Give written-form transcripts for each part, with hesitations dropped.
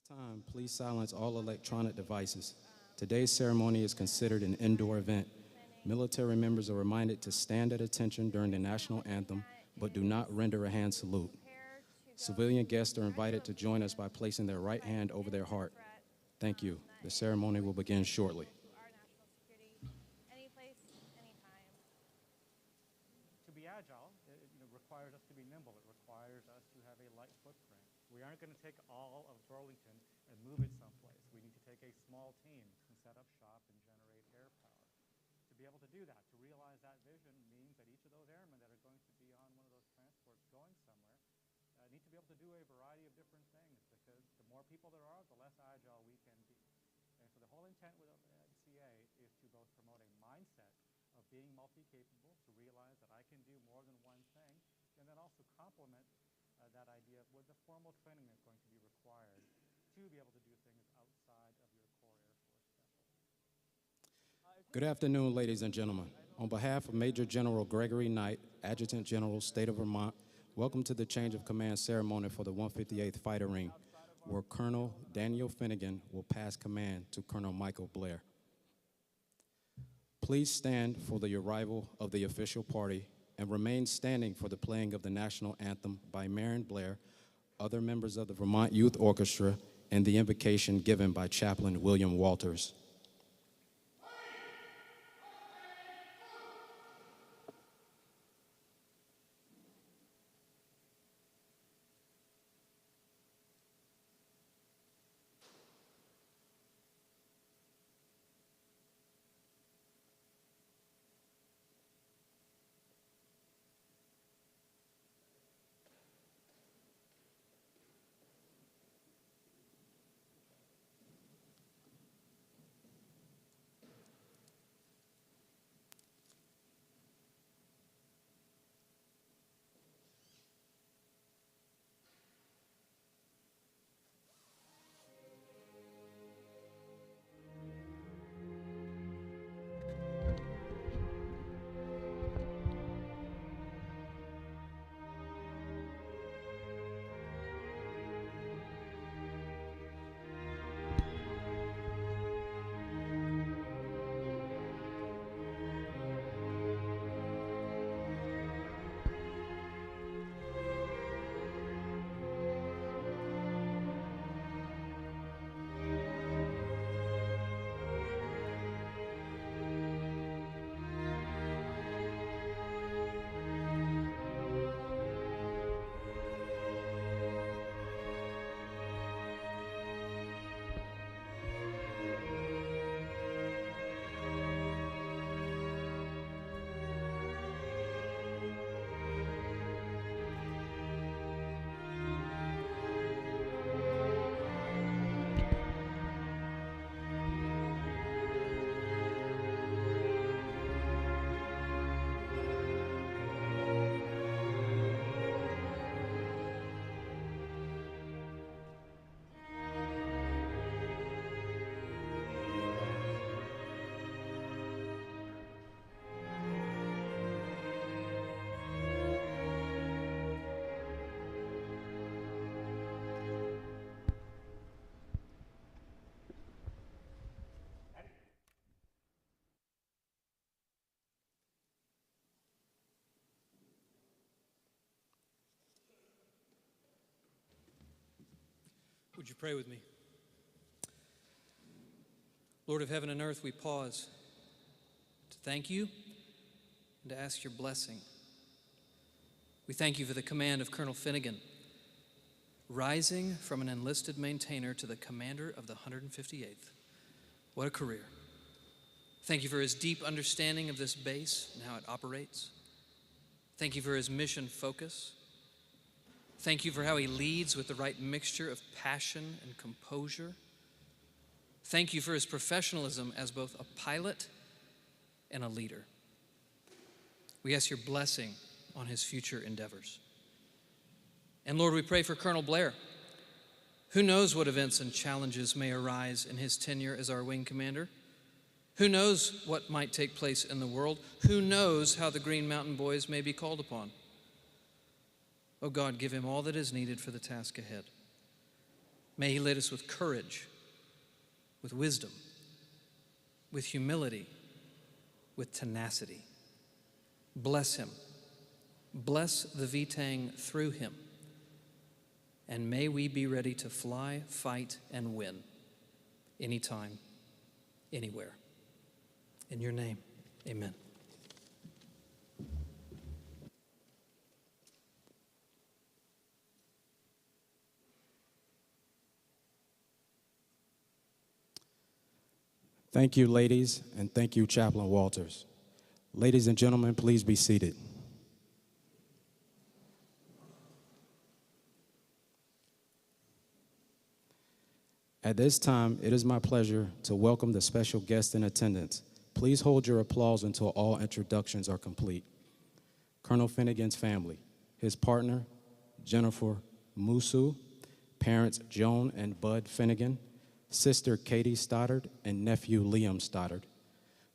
Time, please silence all electronic devices. Today's ceremony is considered an indoor event. Military members are reminded to stand at attention during the national anthem, but do not render a hand salute. Civilian guests are invited to join us by placing their right hand over their heart. Thank you. The ceremony will begin shortly. To be agile, it requires us to be nimble. It requires us to have a light footprint. We aren't going to take all of Burlington and move it someplace. We need to take a small team and set up shop and generate air power. To be able to do that, to realize that vision means that each of those airmen that are going to be on one of those transports going somewhere need to be able to do a variety of different things, because the more people there are, the less agile we can be. And so the whole intent with NCA is to both promote a mindset of being multi-capable, to realize that I can do more than one thing, and then also complement that idea with the formal training that's going to be required to be able to do things outside of your core Air Force specialty. Good afternoon, ladies and gentlemen. On behalf of Major General Gregory Knight, Adjutant General, State of Vermont, welcome to the change of command ceremony for the 158th Fighter Ring, where Colonel Daniel Finnegan will pass command to Colonel Michael Blair. Please stand for the arrival of the official party and remain standing for the playing of the national anthem by Marion Blair, other members of the Vermont Youth Orchestra, and the invocation given by Chaplain William Walters. Would you pray with me? Lord of heaven and earth, we pause to thank you and to ask your blessing. We thank you for the command of Colonel Finnegan, rising from an enlisted maintainer to the commander of the 158th. What a career. Thank you for his deep understanding of this base and how it operates. Thank you for his mission focus. Thank you for how he leads with the right mixture of passion and composure. Thank you for his professionalism as both a pilot and a leader. We ask your blessing on his future endeavors. And Lord, we pray for Colonel Blair. Who knows what events and challenges may arise in his tenure as our wing commander? Who knows what might take place in the world? Who knows how the Green Mountain Boys may be called upon? Oh God, give him all that is needed for the task ahead. May he lead us with courage, with wisdom, with humility, with tenacity. Bless him. Bless the VTANG through him. And may we be ready to fly, fight, and win anytime, anywhere. In your name, amen. Thank you, ladies, and thank you, Chaplain Walters. Ladies and gentlemen, please be seated. At this time, it is my pleasure to welcome the special guest in attendance. Please hold your applause until all introductions are complete. Colonel Finnegan's family, his partner, Jennifer Musu, parents Joan and Bud Finnegan, sister Katie Stoddard, and nephew Liam Stoddard.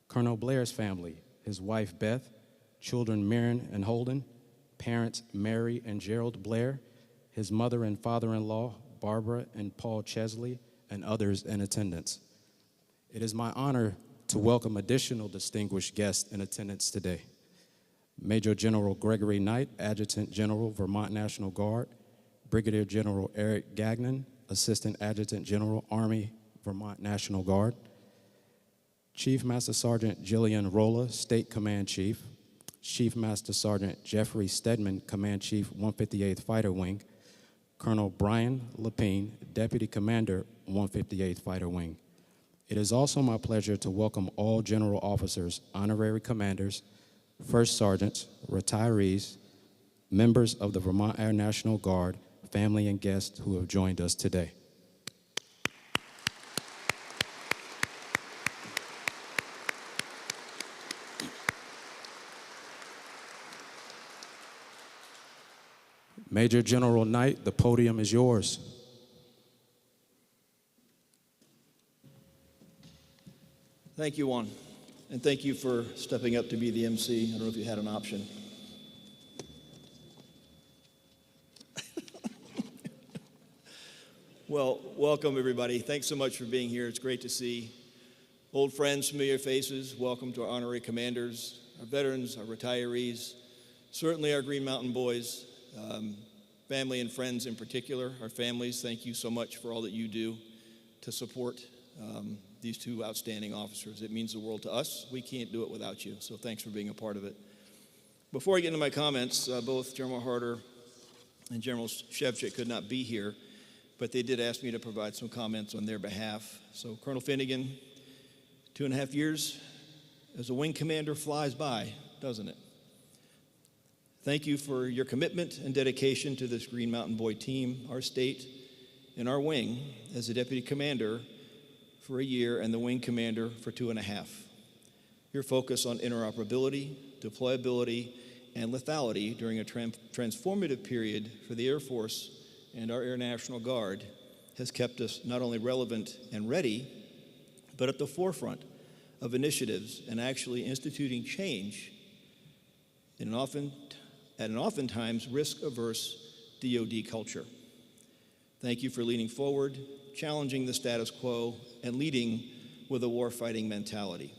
Col Blair's family, his wife Beth, children Mirren and Holden, parents Mary and Gerald Blair, his mother and father-in-law Barbara and Paul Chesley, and others in attendance. It is my honor to welcome additional distinguished guests in attendance today. Major General Gregory Knight, Adjutant General, Vermont National Guard, Brigadier General Eric Gagnon, Assistant Adjutant General, Army, Vermont National Guard, Chief Master Sergeant Jillian Rolla, State Command Chief, Chief Master Sergeant Jeffrey Stedman, Command Chief, 158th Fighter Wing, Colonel Brian Lapine, Deputy Commander, 158th Fighter Wing. It is also my pleasure to welcome all general officers, honorary commanders, first sergeants, retirees, members of the Vermont Air National Guard, family and guests who have joined us today. Major General Knight, the podium is yours. Thank you, Juan, and thank you for stepping up to be the MC. I don't know if you had an option. Well, welcome, everybody. Thanks so much for being here. It's great to see old friends, familiar faces. Welcome to our honorary commanders, our veterans, our retirees, certainly our Green Mountain boys, family and friends in particular, our families. Thank you so much for all that you do to support these two outstanding officers. It means the world to us. We can't do it without you, so thanks for being a part of it. Before I get into my comments, both General Harder and General Shevchik could not be here, but they did ask me to provide some comments on their behalf. So Colonel Finnegan, 2.5 years as a wing commander flies by, doesn't it? Thank you for your commitment and dedication to this Green Mountain Boy team, our state, and our wing as a deputy commander for a year and the wing commander for 2.5. Your focus on interoperability, deployability, and lethality during a transformative period for the Air Force and our Air National Guard has kept us not only relevant and ready, but at the forefront of initiatives and actually instituting change in an oftentimes risk-averse DoD culture. Thank you for leaning forward, challenging the status quo, and leading with a warfighting mentality.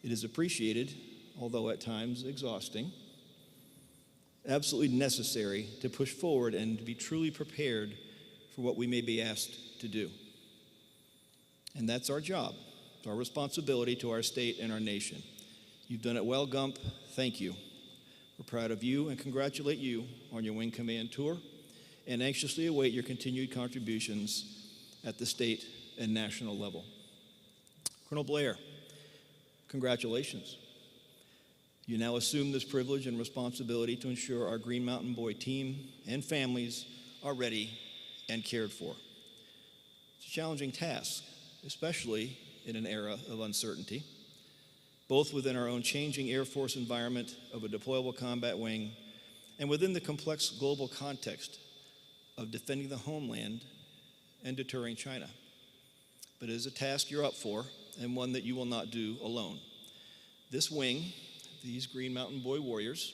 It is appreciated, although at times exhausting, absolutely necessary to push forward and to be truly prepared for what we may be asked to do. And that's our job. It's our responsibility to our state and our nation. You've done it well, Gump. Thank you. We're proud of you and congratulate you on your Wing Command tour and anxiously await your continued contributions at the state and national level. Colonel Blair, congratulations. You now assume this privilege and responsibility to ensure our Green Mountain Boy team and families are ready and cared for. It's a challenging task, especially in an era of uncertainty, both within our own changing Air Force environment of a deployable combat wing and within the complex global context of defending the homeland and deterring China. But it is a task you're up for and one that you will not do alone. This wing, these Green Mountain Boy warriors,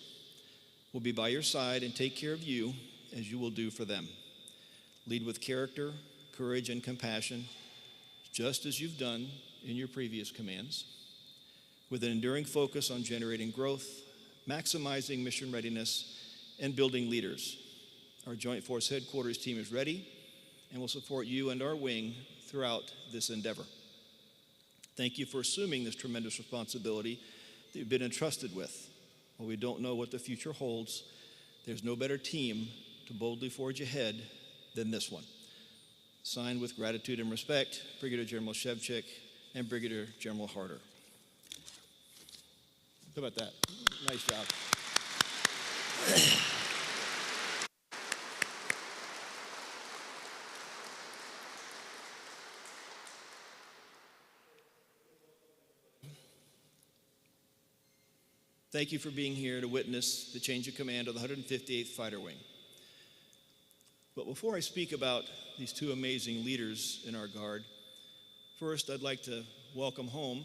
will be by your side and take care of you as you will do for them. Lead with character, courage, and compassion, just as you've done in your previous commands, with an enduring focus on generating growth, maximizing mission readiness, and building leaders. Our Joint Force Headquarters team is ready and will support you and our wing throughout this endeavor. Thank you for assuming this tremendous responsibility that you've been entrusted with. While we don't know what the future holds, there's no better team to boldly forge ahead than this one. Signed with gratitude and respect, Brigadier General Shevchik and Brigadier General Harder. How about that? Nice job. Thank you for being here to witness the change of command of the 158th Fighter Wing. But before I speak about these two amazing leaders in our Guard, first I'd like to welcome home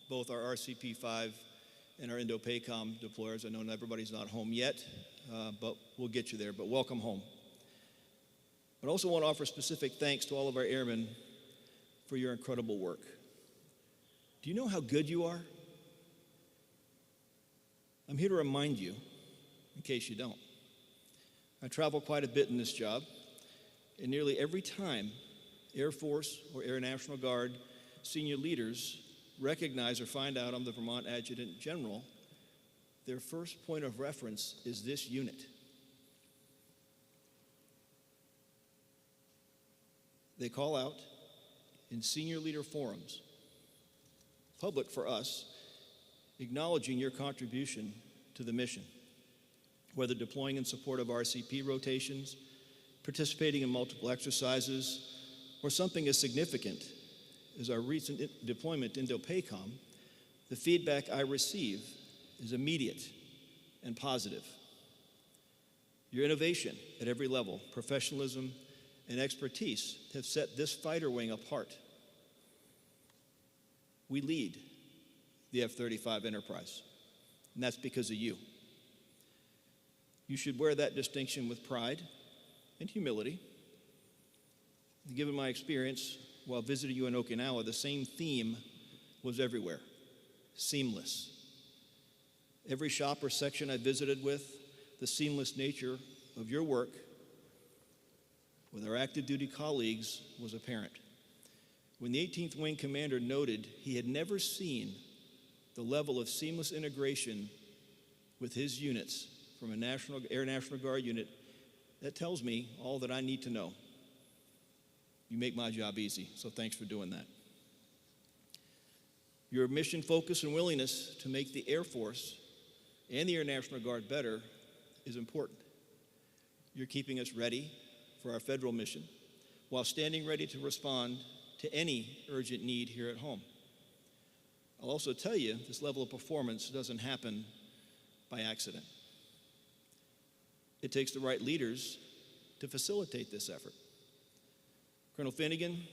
both our RCP-5 and our Indo-PACOM deployers. I know everybody's not home yet, but we'll get you there, but welcome home. But I also want to offer specific thanks to all of our airmen for your incredible work. Do you know how good you are? I'm here to remind you, in case you don't. I travel quite a bit in this job, and nearly every time Air Force or Air National Guard senior leaders recognize or find out I'm the Vermont Adjutant General, their first point of reference is this unit. They call out in senior leader forums, public for us, acknowledging your contribution to the mission, whether deploying in support of RCP rotations, participating in multiple exercises, or something as significant as our recent deployment to Indo-PACOM, the feedback I receive is immediate and positive. Your innovation at every level, professionalism, and expertise have set this fighter wing apart. We lead the F-35 enterprise, and that's because of you. You should wear that distinction with pride and humility. Given my experience while visiting you in Okinawa, the same theme was everywhere: seamless. Every shop or section I visited with, the seamless nature of your work with our active duty colleagues was apparent. When the 18th Wing Commander noted he had never seen the level of seamless integration with his units from a Air National Guard unit, that tells me all that I need to know. You make my job easy, so thanks for doing that. Your mission focus and willingness to make the Air Force and the Air National Guard better is important. You're keeping us ready for our federal mission while standing ready to respond to any urgent need here at home. I'll also tell you, this level of performance doesn't happen by accident. It takes the right leaders to facilitate this effort. Colonel Finnegan,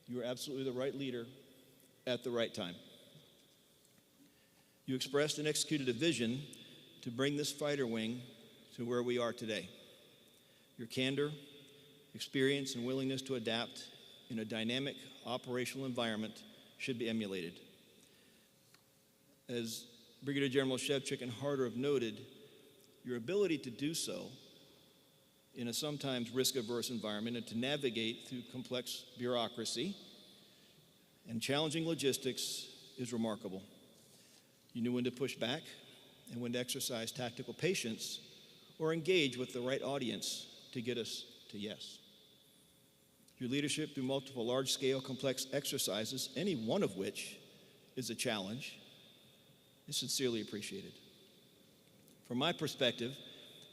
you are absolutely the right leader at the right time. You expressed and executed a vision to bring this fighter wing to where we are today. Your candor, experience, and willingness to adapt in a dynamic operational environment should be emulated. As Brigadier General Shevchik and Harder have noted, your ability to do so in a sometimes risk-averse environment and to navigate through complex bureaucracy and challenging logistics is remarkable. You knew when to push back and when to exercise tactical patience or engage with the right audience to get us to yes. Your leadership through multiple large-scale complex exercises, any one of which is a challenge, is sincerely appreciated. From my perspective,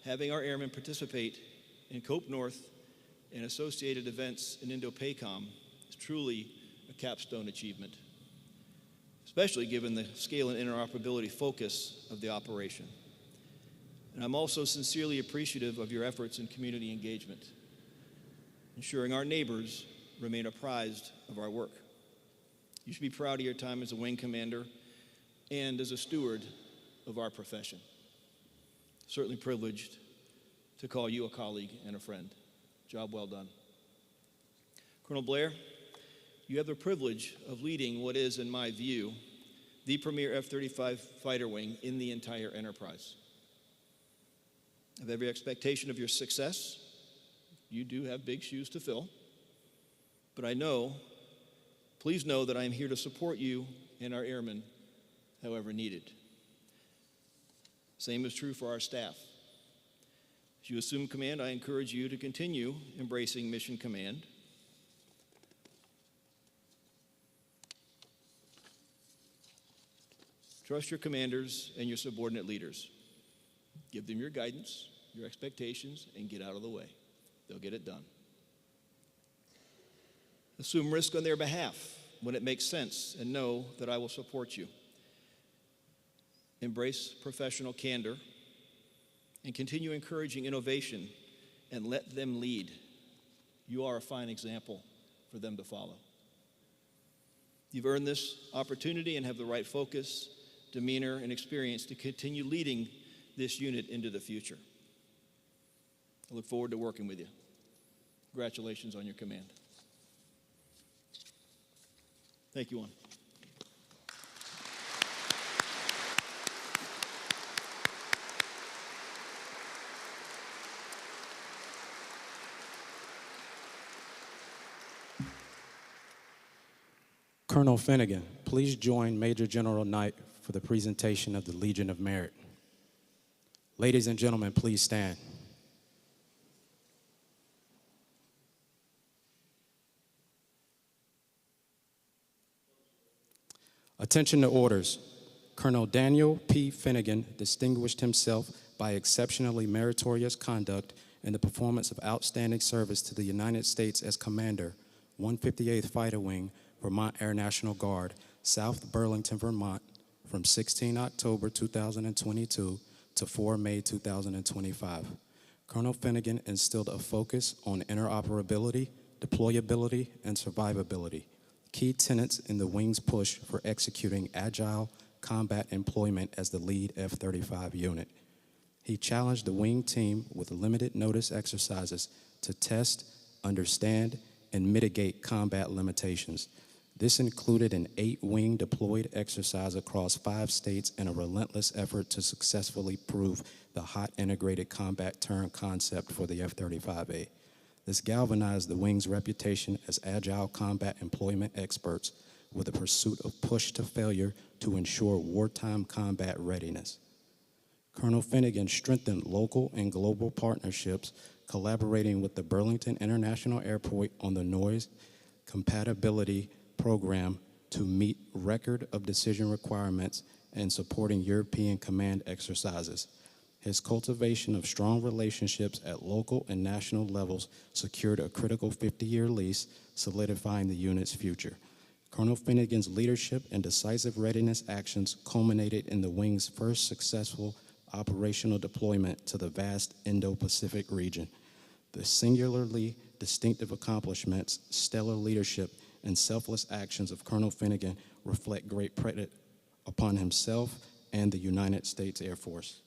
having our airmen participate in COPE North and associated events in Indo-PACOM is truly a capstone achievement, especially given the scale and interoperability focus of the operation. And I'm also sincerely appreciative of your efforts in community engagement, ensuring our neighbors remain apprised of our work. You should be proud of your time as a wing commander and as a steward of our profession. Certainly privileged to call you a colleague and a friend. Job well done. Colonel Blair, you have the privilege of leading what is, in my view, the premier F-35 fighter wing in the entire enterprise. I have every expectation of your success. You do have big shoes to fill. But please know that I am here to support you and our airmen however needed. Same is true for our staff. As you assume command, I encourage you to continue embracing mission command. Trust your commanders and your subordinate leaders. Give them your guidance, your expectations, and get out of the way. They'll get it done. Assume risk on their behalf when it makes sense, and know that I will support you. Embrace professional candor and continue encouraging innovation and let them lead. You are a fine example for them to follow. You've earned this opportunity and have the right focus, demeanor, and experience to continue leading this unit into the future. I look forward to working with you. Congratulations on your command. Thank you, Juan. Colonel Finnegan, please join Major General Knight for the presentation of the Legion of Merit. Ladies and gentlemen, please stand. Attention to orders. Colonel Daniel P. Finnegan distinguished himself by exceptionally meritorious conduct in the performance of outstanding service to the United States as Commander, 158th Fighter Wing, Vermont Air National Guard, South Burlington, Vermont, from 16 October 2022 to 4 May 2025. Colonel Finnegan instilled a focus on interoperability, deployability, and survivability, key tenets in the Wing's push for executing agile combat employment as the lead F-35 unit. He challenged the Wing team with limited notice exercises to test, understand, and mitigate combat limitations. This included an 8-wing deployed exercise across 5 states and a relentless effort to successfully prove the hot integrated combat turn concept for the F-35A. This galvanized the Wing's reputation as agile combat employment experts with a pursuit of push to failure to ensure wartime combat readiness. Colonel Finnegan strengthened local and global partnerships, collaborating with the Burlington International Airport on the noise compatibility program to meet record of decision requirements and supporting European command exercises. His cultivation of strong relationships at local and national levels secured a critical 50-year lease, solidifying the unit's future. Colonel Finnegan's leadership and decisive readiness actions culminated in the Wing's first successful operational deployment to the vast Indo-Pacific region. The singularly distinctive accomplishments, stellar leadership, and selfless actions of Colonel Finnegan reflect great credit upon himself and the United States Air Force.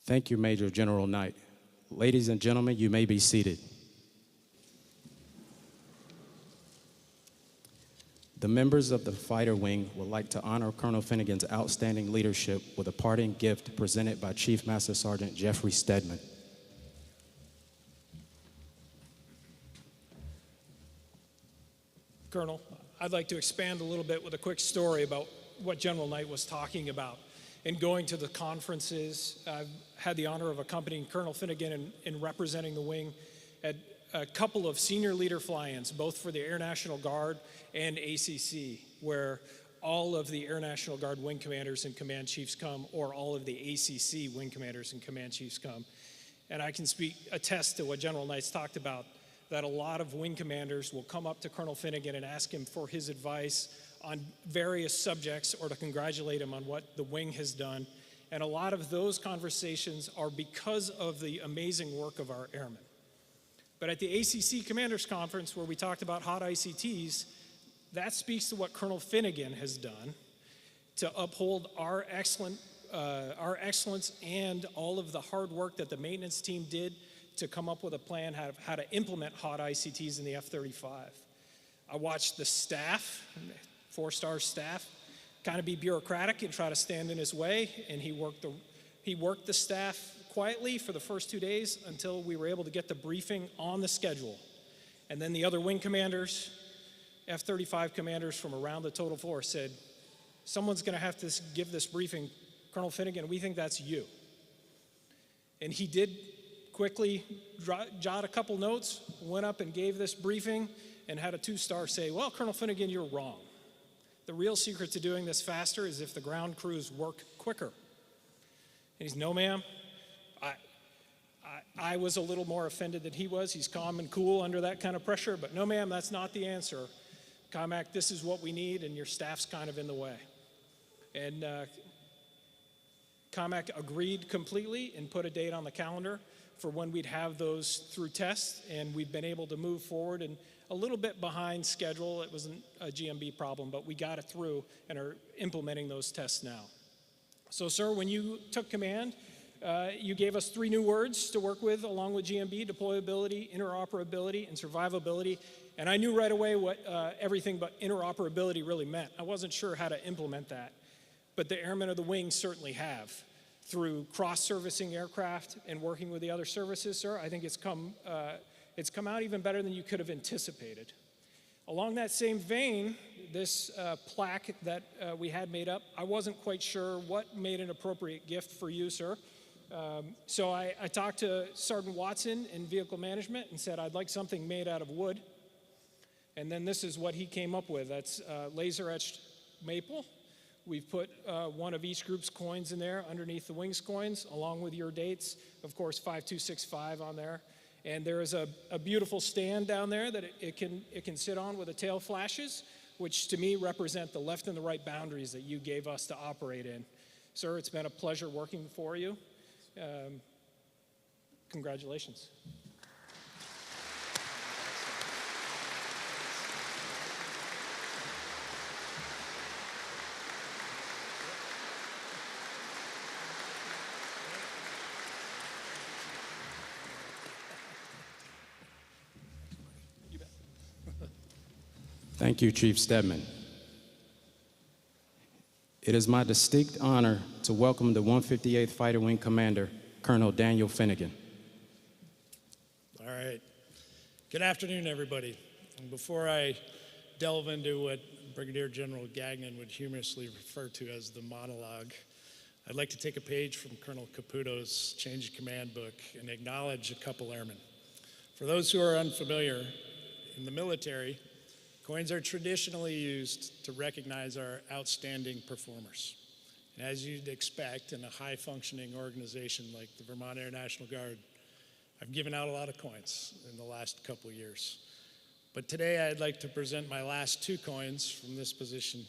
Thank you, Major General Knight. Ladies and gentlemen, you may be seated. The members of the Fighter Wing would like to honor Colonel Finnegan's outstanding leadership with a parting gift presented by Chief Master Sergeant Jeffrey Stedman. Colonel, I'd like to expand a little bit with a quick story about what General Knight was talking about. In going to the conferences, I've had the honor of accompanying Colonel Finnegan in representing the wing at a couple of senior leader fly-ins, both for the Air National Guard and ACC, where all of the Air National Guard wing commanders and command chiefs come, or all of the ACC wing commanders and command chiefs come. And I can attest to what General Knight's talked about. that a lot of wing commanders will come up to Colonel Finnegan and ask him for his advice on various subjects or to congratulate him on what the wing has done. And a lot of those conversations are because of the amazing work of our airmen. But at the ACC Commanders Conference, where we talked about hot ICTs, that speaks to what Colonel Finnegan has done to uphold our excellence and all of the hard work that the maintenance team did to come up with a plan how to implement hot ICTs in the F-35. I watched the staff, 4-star staff, kind of be bureaucratic and try to stand in his way, and he worked the staff quietly for the first 2 days until we were able to get the briefing on the schedule. And then the other wing commanders, F-35 commanders from around the total force said, someone's going to have to give this briefing, Colonel Finnegan, we think that's you. And he did quickly jot a couple notes, went up and gave this briefing, and had a 2-star say, well, Colonel Finnegan, you're wrong. The real secret to doing this faster is if the ground crews work quicker. And he's, no, ma'am. I was a little more offended than he was. He's calm and cool under that kind of pressure, but no, ma'am, that's not the answer. COMAC, this is what we need, and your staff's kind of in the way. And COMAC agreed completely and put a date on the calendar for when we'd have those through tests, and we've been able to move forward and a little bit behind schedule. It wasn't a GMB problem, but we got it through and are implementing those tests now. So, sir, when you took command, you gave us 3 new words to work with along with GMB: deployability, interoperability, and survivability. And I knew right away what everything but interoperability really meant. I wasn't sure how to implement that, but the airmen of the wing certainly have. Through cross-servicing aircraft and working with the other services, sir, I think it's come out even better than you could have anticipated. Along that same vein, this plaque that we had made up, I wasn't quite sure what made an appropriate gift for you, sir. So I talked to Sergeant Watson in vehicle management and said, I'd like something made out of wood. And then this is what he came up with. That's laser-etched maple. We've put one of each group's coins in there underneath the wings coins, along with your dates, of course, 5265 on there. And there is a beautiful stand down there that it can sit on with the tail flashes, which to me represent the left and the right boundaries that you gave us to operate in. Sir, it's been a pleasure working for you. Congratulations. Thank you, Chief Stedman. It is my distinct honor to welcome the 158th Fighter Wing Commander, Colonel Daniel Finnegan. All right. Good afternoon, everybody. And before I delve into what Brigadier General Gagnon would humorously refer to as the monologue, I'd like to take a page from Colonel Caputo's Change of Command book and acknowledge a couple airmen. For those who are unfamiliar, in the military, coins are traditionally used to recognize our outstanding performers. And as you'd expect in a high-functioning organization like the Vermont Air National Guard, I've given out a lot of coins in the last couple years. But today I'd like to present my last 2 coins from this position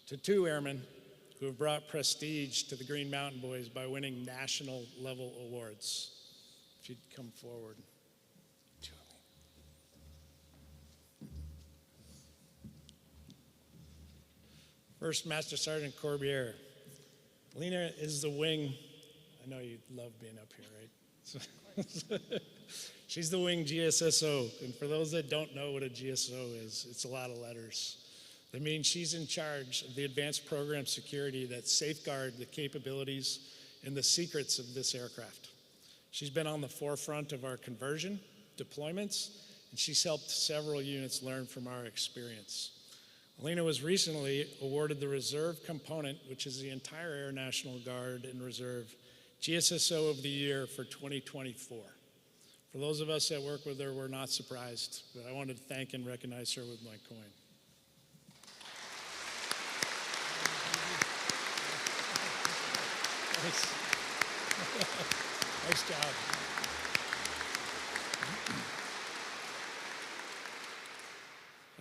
to 2 airmen who have brought prestige to the Green Mountain Boys by winning national-level awards. If you'd come forward. First, Master Sergeant Corbier. Lena is the wing. I know you love being up here, right? She's the wing GSSO. And for those that don't know what a GSO is, it's a lot of letters. That means she's in charge of the advanced program security that safeguard the capabilities and the secrets of this aircraft. She's been on the forefront of our conversion, deployments, and she's helped several units learn from our experience. Alina was recently awarded the Reserve Component, which is the entire Air National Guard and Reserve, GSSO of the Year for 2024. For those of us that work with her, we're not surprised, but I wanted to thank and recognize her with my coin. Nice job.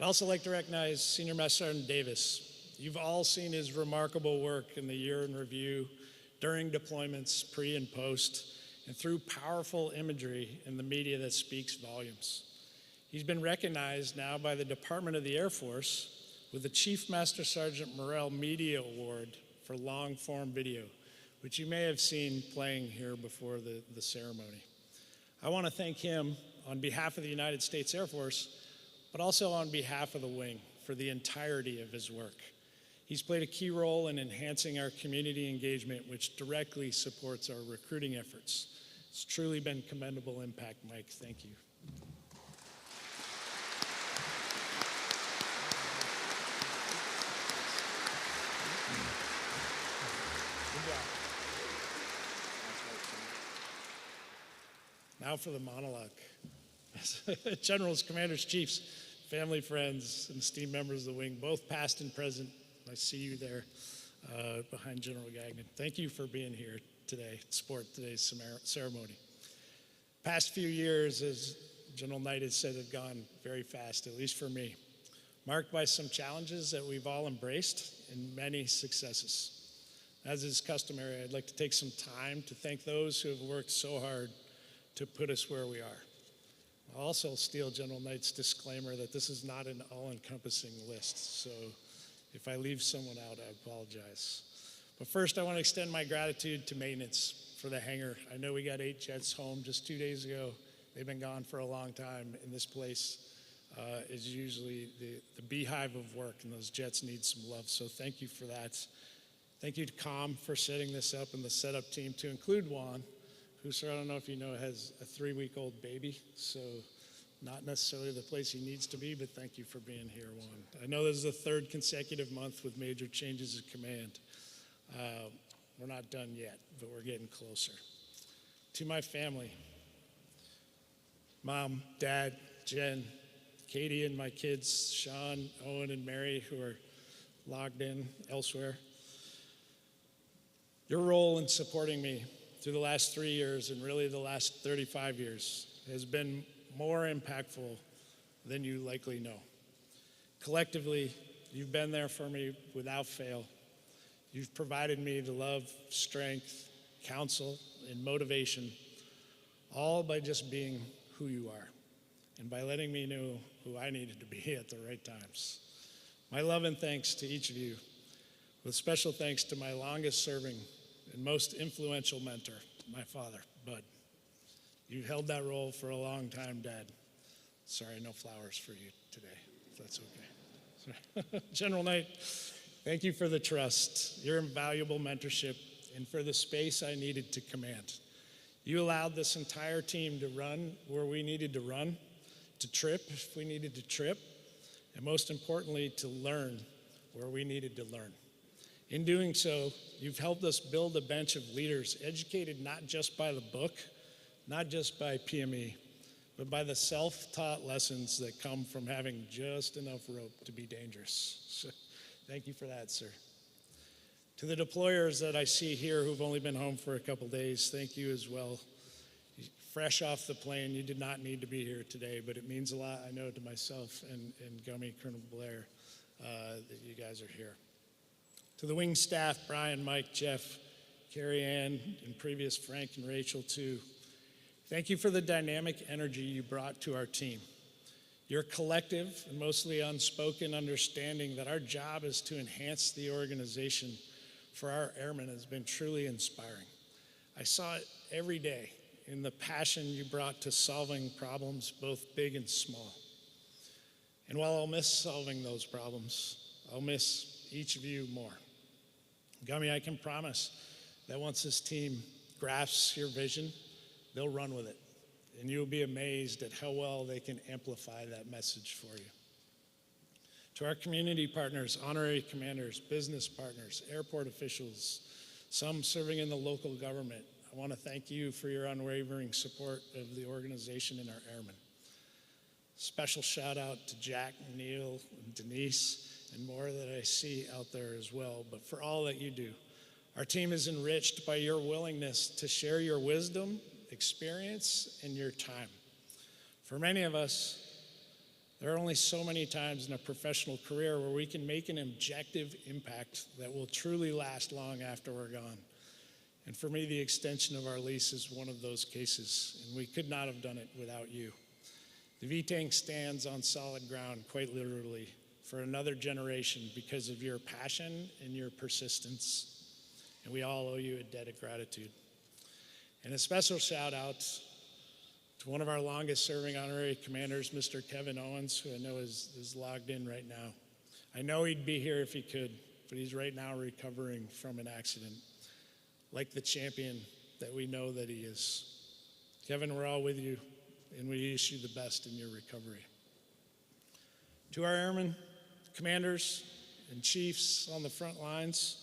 I'd also like to recognize Senior Master Sergeant Davis. You've all seen his remarkable work in the year in review, during deployments, pre and post, and through powerful imagery in the media that speaks volumes. He's been recognized now by the Department of the Air Force with the Chief Master Sergeant Morrell Media Award for long-form video, which you may have seen playing here before the ceremony. I want to thank him on behalf of the United States Air Force, but also on behalf of the wing for the entirety of his work. He's played a key role in enhancing our community engagement, which directly supports our recruiting efforts. It's truly been commendable impact, Mike. Thank you. Now for the monologue. Generals, commanders, chiefs, family, friends, and esteemed members of the wing, both past and present, I see you there behind General Gagnon. Thank you for being here today to support today's ceremony. Past few years, as General Knight has said, have gone very fast, at least for me, marked by some challenges that we've all embraced and many successes. As is customary, I'd like to take some time to thank those who have worked so hard to put us where we are. I'll also steal General Knight's disclaimer that this is not an all-encompassing list, so if I leave someone out, I apologize. But first, I want to extend my gratitude to maintenance for the hangar. I know we got 8 jets home just 2 days ago. They've been gone for a long time, and this place is usually the beehive of work, and those jets need some love, so thank you for that. Thank you to COM for setting this up and the setup team, to include Juan, who, sir, I don't know if you know, has a 3-week-old baby, so not necessarily the place he needs to be, but thank you for being here, Juan. I know this is the 3rd consecutive month with major changes of command. We're not done yet, but we're getting closer. To my family, Mom, Dad, Jen, Katie, and my kids, Sean, Owen, and Mary, who are logged in elsewhere. Your role in supporting me through the last 3 years and really the last 35 years has been more impactful than you likely know. Collectively, you've been there for me without fail. You've provided me the love, strength, counsel, and motivation, all by just being who you are and by letting me know who I needed to be at the right times. My love and thanks to each of you, with special thanks to my longest serving and most influential mentor, my father, Bud. You've held that role for a long time, Dad. Sorry, no flowers for you today, if that's okay. General Knight, thank you for the trust, your invaluable mentorship, and for the space I needed to command. You allowed this entire team to run where we needed to run, to trip if we needed to trip, and most importantly, to learn where we needed to learn. In doing so, you've helped us build a bench of leaders educated not just by the book, not just by PME, but by the self-taught lessons that come from having just enough rope to be dangerous. So, thank you for that, sir. To the deployers that I see here who've only been home for a couple days, thank you as well. Fresh off the plane, you did not need to be here today, but it means a lot, I know, to myself and Gummy, Colonel Blair, that you guys are here. To the wing staff, Brian, Mike, Jeff, Carrie Ann, and previous Frank and Rachel too, thank you for the dynamic energy you brought to our team. Your collective and mostly unspoken understanding that our job is to enhance the organization for our airmen has been truly inspiring. I saw it every day in the passion you brought to solving problems, both big and small. And while I'll miss solving those problems, I'll miss each of you more. Gummy, I can promise that once this team grasps your vision, they'll run with it. And you'll be amazed at how well they can amplify that message for you. To our community partners, honorary commanders, business partners, airport officials, some serving in the local government, I want to thank you for your unwavering support of the organization and our airmen. Special shout out to Jack, Neil, and Denise, and more that I see out there as well, but for all that you do. Our team is enriched by your willingness to share your wisdom, experience, and your time. For many of us, There are only so many times in a professional career where we can make an objective impact that will truly last long after we're gone. And for me, the extension of our lease is one of those cases, and we could not have done it without you. The V-Tank stands on solid ground, quite literally, for another generation because of your passion and your persistence. And we all owe you a debt of gratitude. And a special shout out to one of our longest serving honorary commanders, Mr. Kevin Owens, who I know is logged in right now. I know he'd be here if he could, but he's right now recovering from an accident, like the champion that we know that he is. Kevin, we're all with you, and we wish you the best in your recovery. To our airmen, commanders, and chiefs on the front lines,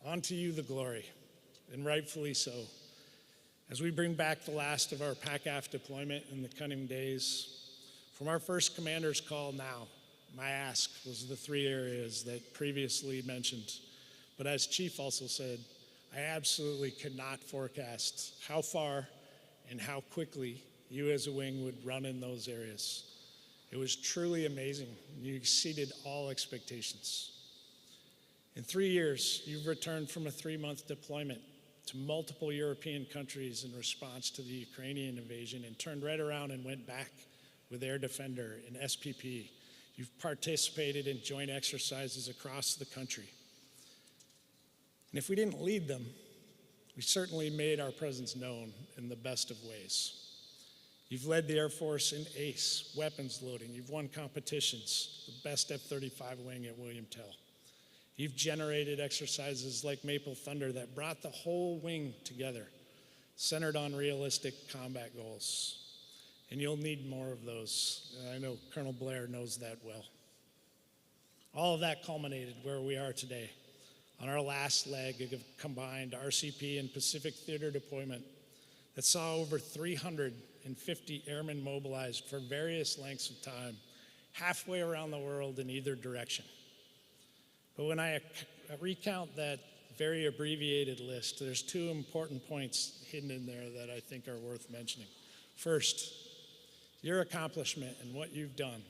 unto you the glory, and rightfully so. As we bring back the last of our PACAF deployment in the coming days, from our first commander's call now, my ask was the 3 areas that previously mentioned. But as Chief also said, I absolutely could not forecast how far and how quickly you as a wing would run in those areas. It was truly amazing. You exceeded all expectations. In 3 years, you've returned from a 3-month deployment to multiple European countries in response to the Ukrainian invasion and turned right around and went back with Air Defender and SPP. You've participated in joint exercises across the country. And if we didn't lead them, we certainly made our presence known in the best of ways. You've led the Air Force in ACE, weapons loading. You've won competitions, the best F-35 wing at William Tell. You've generated exercises like Maple Thunder that brought the whole wing together, centered on realistic combat goals. And you'll need more of those. And I know Colonel Blair knows that well. All of that culminated where we are today, on our last leg of combined RCP and Pacific Theater deployment that saw over 350 airmen mobilized for various lengths of time, halfway around the world in either direction. But when I recount that very abbreviated list, there's 2 important points hidden in there that I think are worth mentioning. First, your accomplishment and what you've done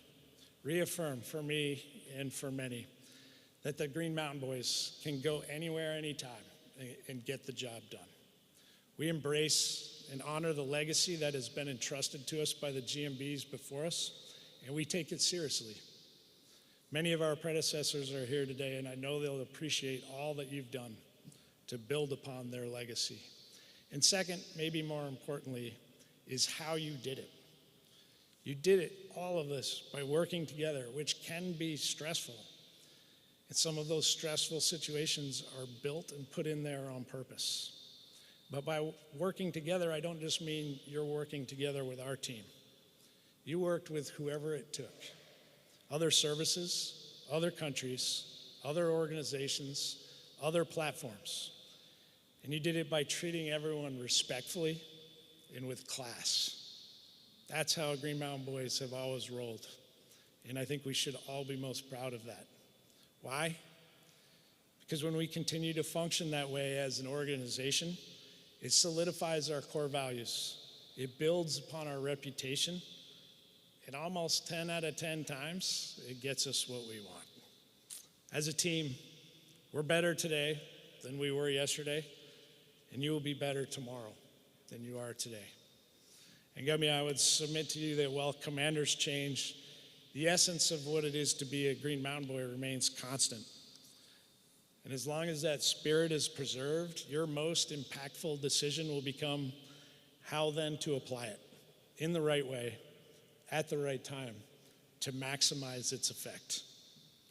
reaffirmed for me and for many that the Green Mountain Boys can go anywhere, anytime, and get the job done. We embrace and honor the legacy that has been entrusted to us by the GMBs before us, and we take it seriously. Many of our predecessors are here today, and I know they'll appreciate all that you've done to build upon their legacy. And second, maybe more importantly, is how you did it. You did it, all of this, by working together, which can be stressful. And some of those stressful situations are built and put in there on purpose. But by working together, I don't just mean you're working together with our team. You worked with whoever it took. Other services, other countries, other organizations, other platforms. And you did it by treating everyone respectfully and with class. That's how Green Mountain Boys have always rolled. And I think we should all be most proud of that. Why? Because when we continue to function that way as an organization, it solidifies our core values. It builds upon our reputation. And almost 10 out of 10 times, it gets us what we want. As a team, we're better today than we were yesterday, and you will be better tomorrow than you are today. And Gummy, I would submit to you that while commanders change, the essence of what it is to be a Green Mountain Boy remains constant. And as long as that spirit is preserved, your most impactful decision will become how then to apply it in the right way, at the right time, to maximize its effect.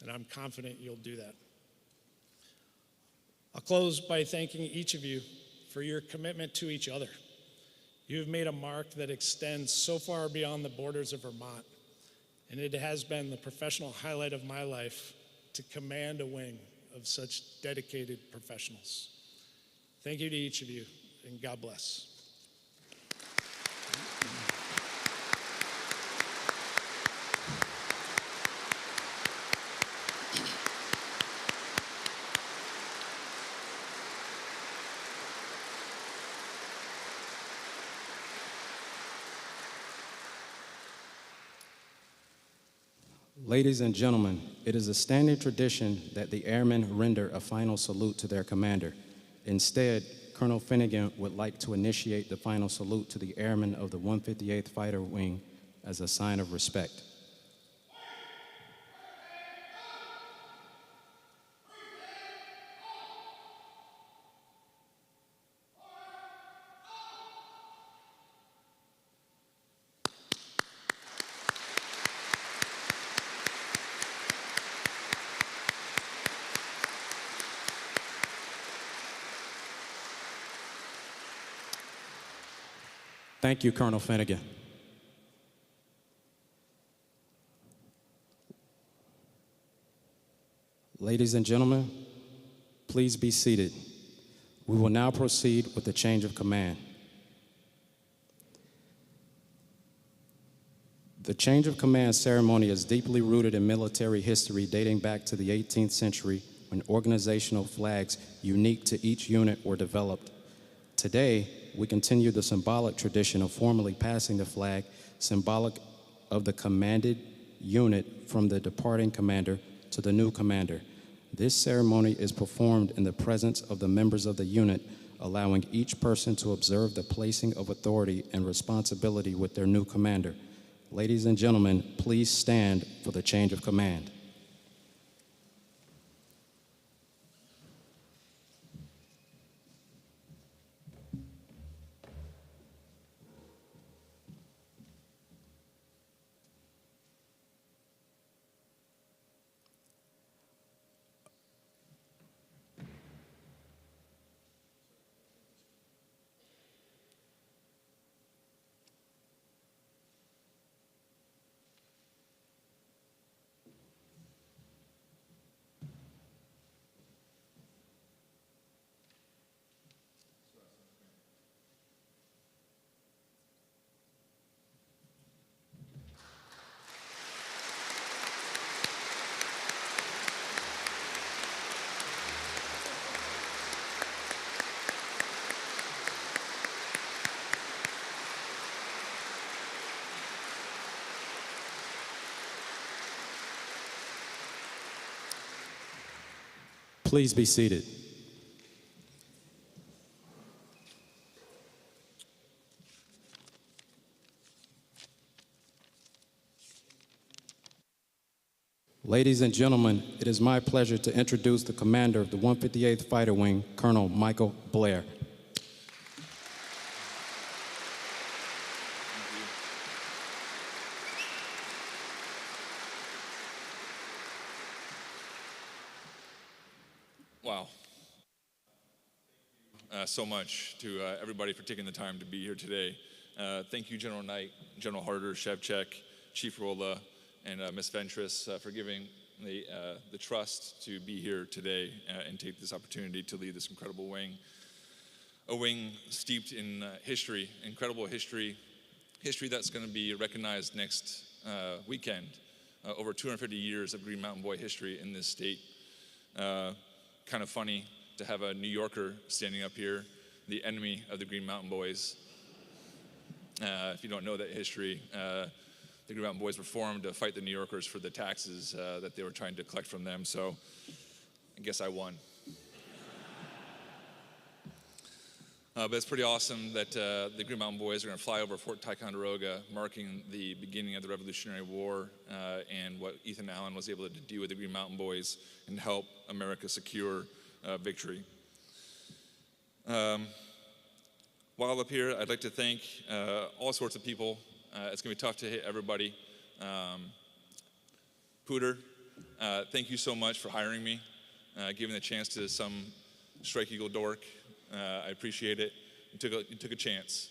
And I'm confident you'll do that. I'll close by thanking each of you for your commitment to each other. You have made a mark that extends so far beyond the borders of Vermont, and it has been the professional highlight of my life to command a wing of such dedicated professionals. Thank you to each of you, and God bless. Ladies and gentlemen, it is a standing tradition that the airmen render a final salute to their commander. Instead, Colonel Finnegan would like to initiate the final salute to the airmen of the 158th Fighter Wing as a sign of respect. Thank you, Colonel Finnegan. Ladies and gentlemen, please be seated. We will now proceed with the change of command. The change of command ceremony is deeply rooted in military history dating back to the 18th century when organizational flags unique to each unit were developed. Today, we continue the symbolic tradition of formally passing the flag, symbolic of the commanded unit from the departing commander to the new commander. This ceremony is performed in the presence of the members of the unit, allowing each person to observe the placing of authority and responsibility with their new commander. Ladies and gentlemen, please stand for the change of command. Please be seated. Ladies and gentlemen, it is my pleasure to introduce the commander of the 158th Fighter Wing, Colonel Col Blair. Wow. So much to everybody for taking the time to be here today. Thank you, General Knight, General Harder, Shevchek, Chief Rolla, and Ms. Ventris for giving the trust to be here today and take this opportunity to lead this incredible wing. A wing steeped in history, incredible history that's going to be recognized next weekend. Over 250 years of Green Mountain Boy history in this state. Kind of funny to have a New Yorker standing up here, the enemy of the Green Mountain Boys. If you don't know that history, the Green Mountain Boys were formed to fight the New Yorkers for the taxes that they were trying to collect from them, so I guess I won. But it's pretty awesome that the Green Mountain Boys are going to fly over Fort Ticonderoga, marking the beginning of the Revolutionary War and what Ethan Allen was able to do with the Green Mountain Boys and help America secure victory. While up here, I'd like to thank all sorts of people. It's going to be tough to hit everybody. Pooter, thank you so much for hiring me, giving the chance to some Strike Eagle dork. I appreciate it. You took a chance,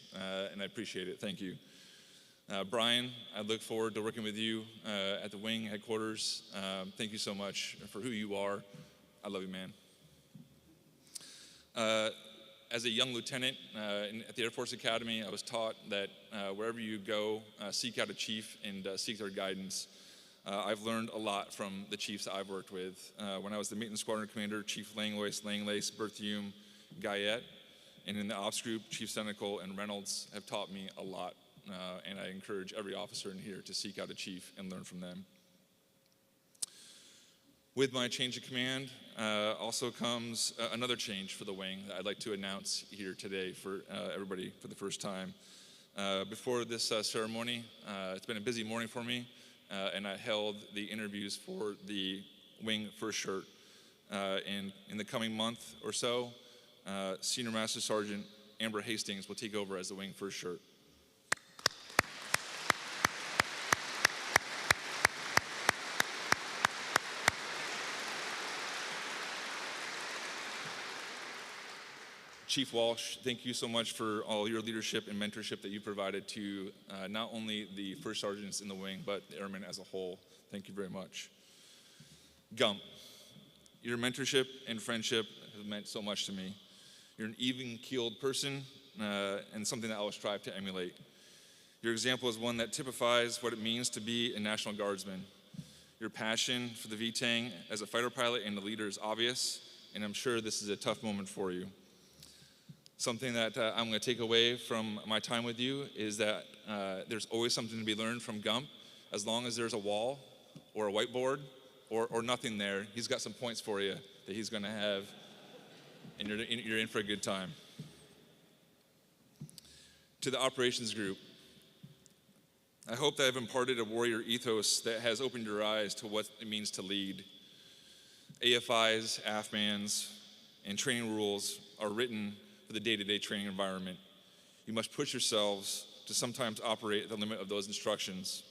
and I appreciate it. Thank you. Brian, I look forward to working with you at the wing headquarters. Thank you so much for who you are. I love you, man. As a young lieutenant at the Air Force Academy, I was taught that wherever you go, seek out a chief and seek their guidance. I've learned a lot from the chiefs that I've worked with. When I was the maintenance squadron commander, Chief Langlace, Berthiaume, Guyette, and in the ops group, Chief Senecal and Reynolds have taught me a lot, and I encourage every officer in here to seek out a chief and learn from them. With my change of command also comes another change for the wing that I'd like to announce here today for everybody for the first time. Before this ceremony, it's been a busy morning for me, and I held the interviews for the wing first shirt. In the coming month or so, Senior Master Sergeant Amber Hastings will take over as the wing first shirt. Chief Walsh, thank you so much for all your leadership and mentorship that you provided to not only the first sergeants in the wing, but the airmen as a whole. Thank you very much. Gump, your mentorship and friendship have meant so much to me. You're an even-keeled person and something that I will strive to emulate. Your example is one that typifies what it means to be a National Guardsman. Your passion for the VTANG as a fighter pilot and a leader is obvious, and I'm sure this is a tough moment for you. Something that I'm going to take away from my time with you is that there's always something to be learned from Gump. As long as there's a wall or a whiteboard or nothing there, he's got some points for you that he's going to have, and you're in for a good time. To the operations group, I hope that I've imparted a warrior ethos that has opened your eyes to what it means to lead. AFIs, AFMANs, and training rules are written for the day-to-day training environment. You must push yourselves to sometimes operate at the limit of those instructions,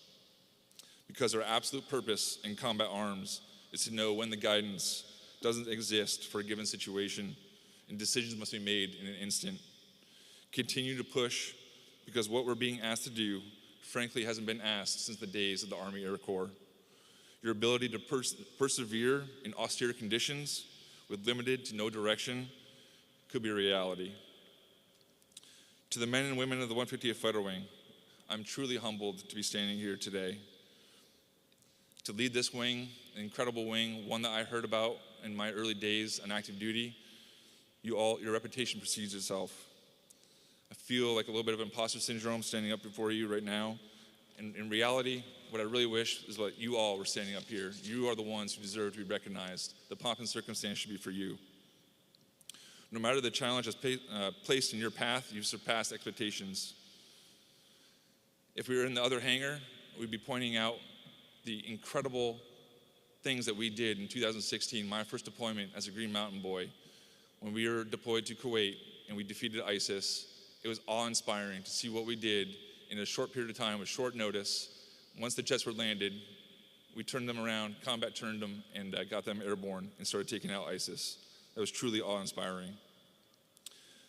because our absolute purpose in combat arms is to know when the guidance doesn't exist for a given situation, and decisions must be made in an instant. Continue to push, because what we're being asked to do, frankly, hasn't been asked since the days of the Army Air Corps. Your ability to persevere in austere conditions with limited to no direction could be a reality. To the men and women of the 150th Fighter Wing, I'm truly humbled to be standing here today. To lead this wing, an incredible wing, one that I heard about in my early days on active duty, your reputation precedes itself. I feel like a little bit of imposter syndrome standing up before you right now. And in reality, what I really wish is that you all were standing up here. You are the ones who deserve to be recognized. The pomp and circumstance should be for you. No matter the challenge that's placed in your path, you've surpassed expectations. If we were in the other hangar, we'd be pointing out the incredible things that we did in 2016, my first deployment as a Green Mountain boy. When we were deployed to Kuwait and we defeated ISIS, it was awe-inspiring to see what we did in a short period of time with short notice. Once the jets were landed, we turned them around, combat turned them, and got them airborne and started taking out ISIS. That was truly awe-inspiring.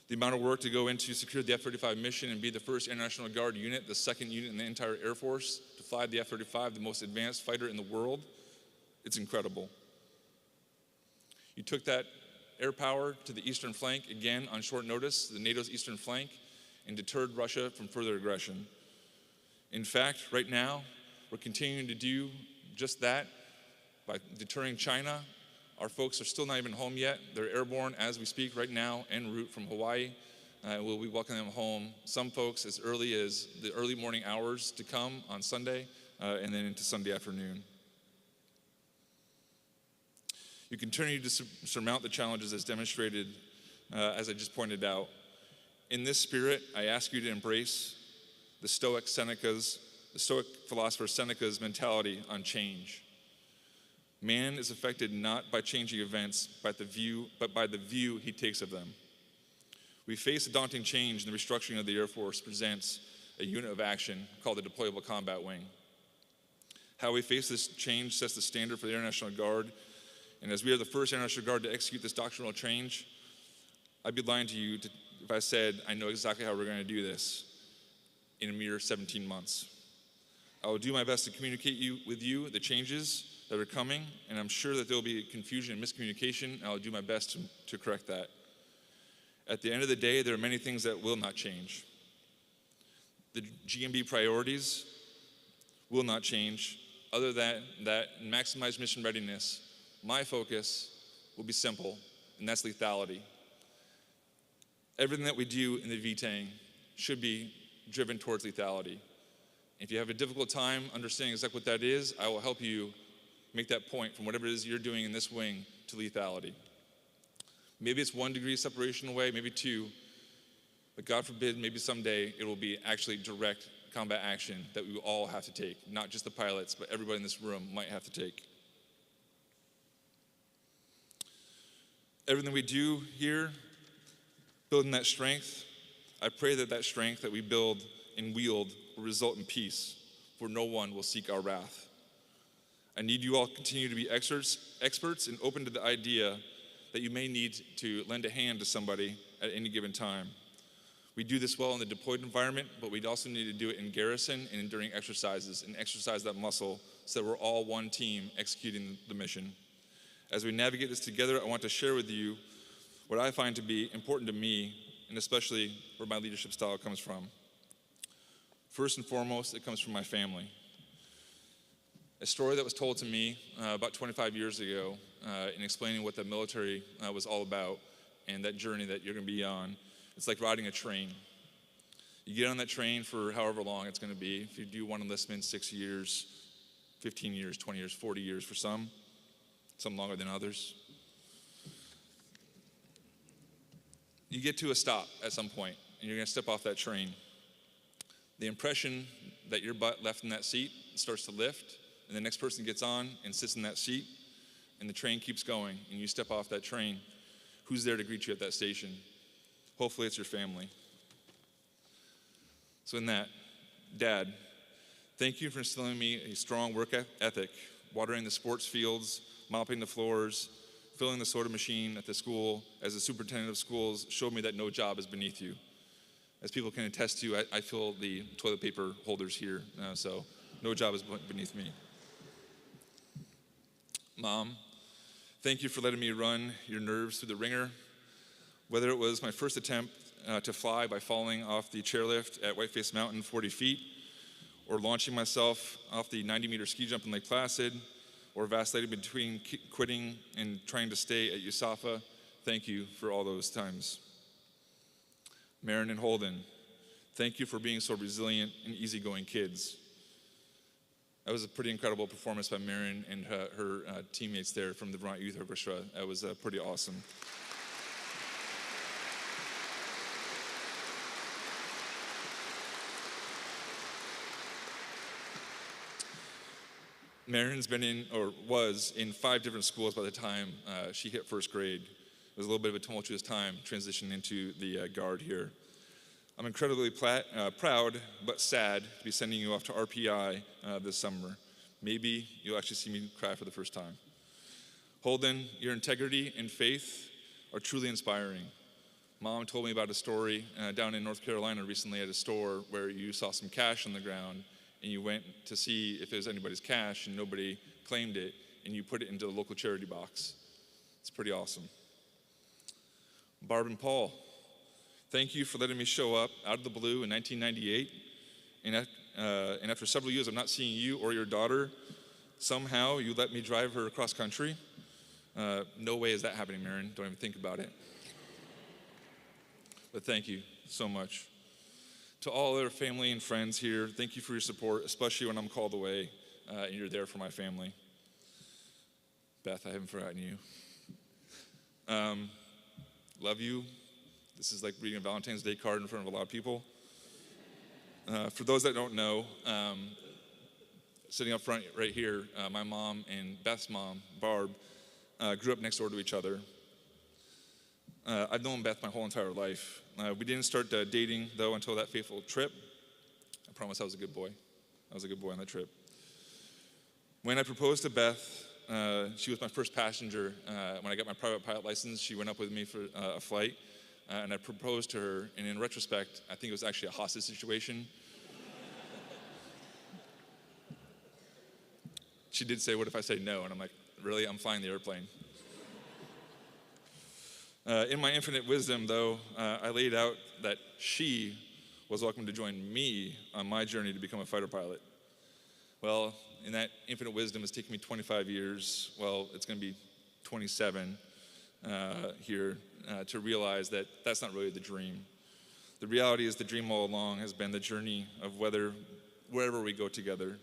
The amount of work to go into secure the F-35 mission and be the first Air National Guard unit, the second unit in the entire Air Force, to fly the F-35, the most advanced fighter in the world, it's incredible. You took that air power to the eastern flank, again on short notice, the NATO's eastern flank, and deterred Russia from further aggression. In fact, right now, we're continuing to do just that by deterring China. Our folks are still not even home yet. They're airborne as we speak right now en route from Hawaii. We'll be welcoming them home. Some folks as early as the early morning hours to come on Sunday and then into Sunday afternoon. You continue to surmount the challenges as demonstrated, as I just pointed out. In this spirit, I ask you to embrace the Stoic philosopher Seneca's mentality on change. Man is affected not by changing events, but by the view he takes of them. We face a daunting change, and the restructuring of the Air Force presents a unit of action called the Deployable Combat Wing. How we face this change sets the standard for the Air National Guard, and as we are the first Air National Guard to execute this doctrinal change, I'd be lying to you if I said I know exactly how we're going to do this in a mere 17 months. I will do my best to communicate with you the changes that are coming, and I'm sure that there will be confusion and miscommunication, and I'll do my best to correct that. At the end of the day, there are many things that will not change. The GMB priorities will not change, other than that maximize mission readiness. My focus will be simple, and that's lethality. Everything that we do in the VTANG should be driven towards lethality. If you have a difficult time understanding exactly what that is, I will help you make that point from whatever it is you're doing in this wing to lethality. Maybe it's 1 degree separation away, maybe 2, but God forbid, maybe someday it will be actually direct combat action that we will all have to take, not just the pilots, but everybody in this room might have to take. Everything we do here, building that strength, I pray that that strength that we build and wield will result in peace, for no one will seek our wrath. I need you all to continue to be experts and open to the idea that you may need to lend a hand to somebody at any given time. We do this well in the deployed environment, but we also need to do it in garrison and during exercises, and exercise that muscle so that we're all one team executing the mission. As we navigate this together, I want to share with you what I find to be important to me, and especially where my leadership style comes from. First and foremost, it comes from my family. A story that was told to me about 25 years ago in explaining what the military was all about and that journey that you're going to be on. It's like riding a train. You get on that train for however long it's going to be. If you do one enlistment, 6 years, 15 years, 20 years, 40 years for some longer than others. You get to a stop at some point, and you're going to step off that train. The impression that your butt left in that seat starts to lift, and the next person gets on and sits in that seat, and the train keeps going, and you step off that train. Who's there to greet you at that station? Hopefully it's your family. So in that, Dad, thank you for instilling in me a strong work ethic, watering the sports fields, mopping the floors, filling the soda machine at the school. As the superintendent of schools, showed me that no job is beneath you. As people can attest to, I fill the toilet paper holders here, so no job is beneath me. Mom, thank you for letting me run your nerves through the ringer. Whether it was my first attempt to fly by falling off the chairlift at Whiteface Mountain 40 feet, or launching myself off the 90-meter ski jump in Lake Placid, or vacillating between quitting and trying to stay at USAFA, thank you for all those times. Marin and Holden, thank you for being so resilient and easygoing kids. That was a pretty incredible performance by Marin and her teammates there from the Vermont Youth Orchestra. That was pretty awesome. Marin's was in 5 different schools by the time she hit first grade. It was a little bit of a tumultuous time transitioning into the Guard here. I'm incredibly proud but sad to be sending you off to RPI this summer. Maybe you'll actually see me cry for the first time. Holden, your integrity and faith are truly inspiring. Mom told me about a story down in North Carolina recently at a store where you saw some cash on the ground and you went to see if it was anybody's cash and nobody claimed it, and you put it into the local charity box. It's pretty awesome. Barb and Paul, thank you for letting me show up out of the blue in 1998, and after several years of not seeing you or your daughter, somehow you let me drive her across country. No way is that happening, Marin. Don't even think about it. But thank you so much. To all our family and friends here, thank you for your support, especially when I'm called away and you're there for my family. Beth, I haven't forgotten you. Love you. This is like reading a Valentine's Day card in front of a lot of people. For those that don't know, sitting up front right here, my mom and Beth's mom, Barb, grew up next door to each other. I've known Beth my whole entire life. We didn't start dating, though, until that fateful trip. I promise I was a good boy. I was a good boy on that trip. When I proposed to Beth, she was my first passenger. When I got my private pilot license, she went up with me for a flight, and I proposed to her. And in retrospect, I think it was actually a hostage situation. She did say, "What if I say no?" And I'm like, "Really? I'm flying the airplane." In my infinite wisdom, though, I laid out that she was welcome to join me on my journey to become a fighter pilot. Well, in that infinite wisdom, it's taken me 25 years, well, it's going to be 27 here, to realize that that's not really the dream. The reality is the dream all along has been the journey of wherever we go together,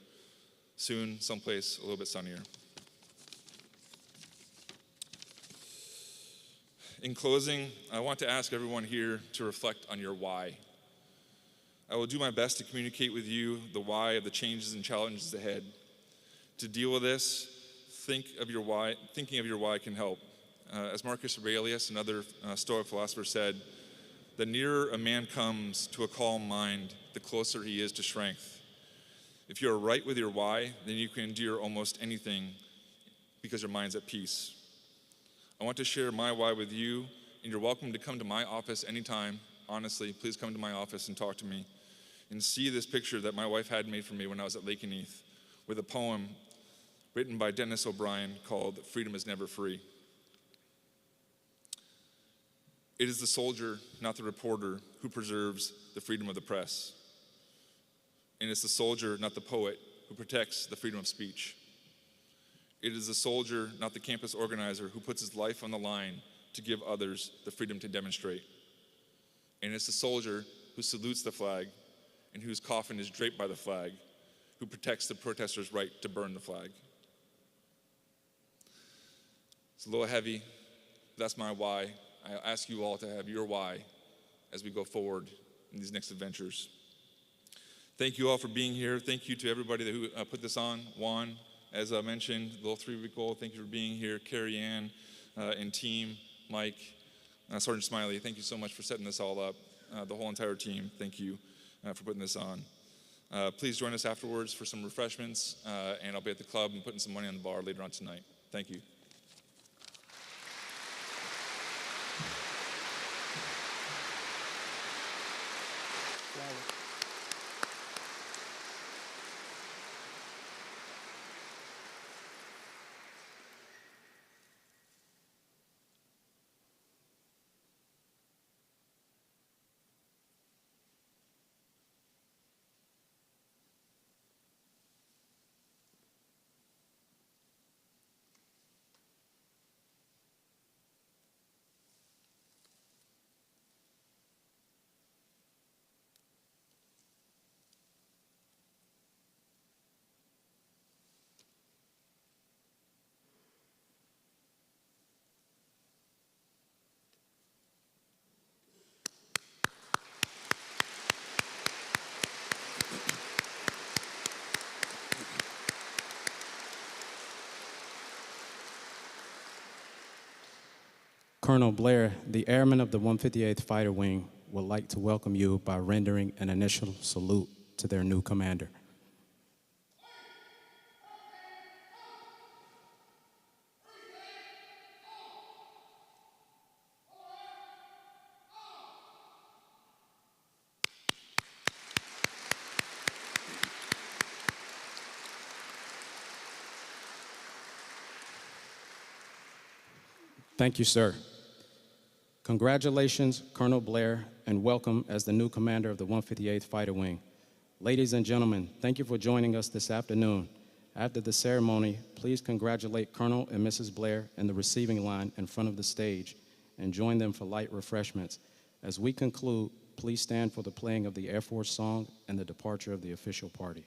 soon someplace a little bit sunnier. In closing, I want to ask everyone here to reflect on your why. I will do my best to communicate with you the why of the changes and challenges ahead. To deal with this, thinking of your why can help. As Marcus Aurelius, another Stoic philosopher, said, the nearer a man comes to a calm mind, the closer he is to strength. If you are right with your why, then you can endure almost anything because your mind's at peace. I want to share my why with you, and you're welcome to come to my office anytime. Honestly, please come to my office and talk to me and see this picture that my wife had made for me when I was at Lake Neath with a poem written by Dennis O'Brien called Freedom is Never Free. It is the soldier, not the reporter, who preserves the freedom of the press. And it's the soldier, not the poet, who protects the freedom of speech. It is the soldier, not the campus organizer, who puts his life on the line to give others the freedom to demonstrate. And it's the soldier who salutes the flag and whose coffin is draped by the flag, who protects the protesters' right to burn the flag. It's a little heavy. That's my why. I ask you all to have your why as we go forward in these next adventures. Thank you all for being here. Thank you to everybody who put this on. Juan, as I mentioned, the little 3-week-old, thank you for being here. Carrie Ann and team, Mike, Sergeant Smiley, thank you so much for setting this all up. The whole entire team, thank you for putting this on. Please join us afterwards for some refreshments, and I'll be at the club and putting some money on the bar later on tonight. Thank you. Colonel Blair, the airmen of the 158th Fighter Wing, would like to welcome you by rendering an initial salute to their new commander. Thank you, sir. Congratulations, Colonel Blair, and welcome as the new commander of the 158th Fighter Wing. Ladies and gentlemen, thank you for joining us this afternoon. After the ceremony, please congratulate Colonel and Mrs. Blair in the receiving line in front of the stage and join them for light refreshments. As we conclude, please stand for the playing of the Air Force song and the departure of the official party.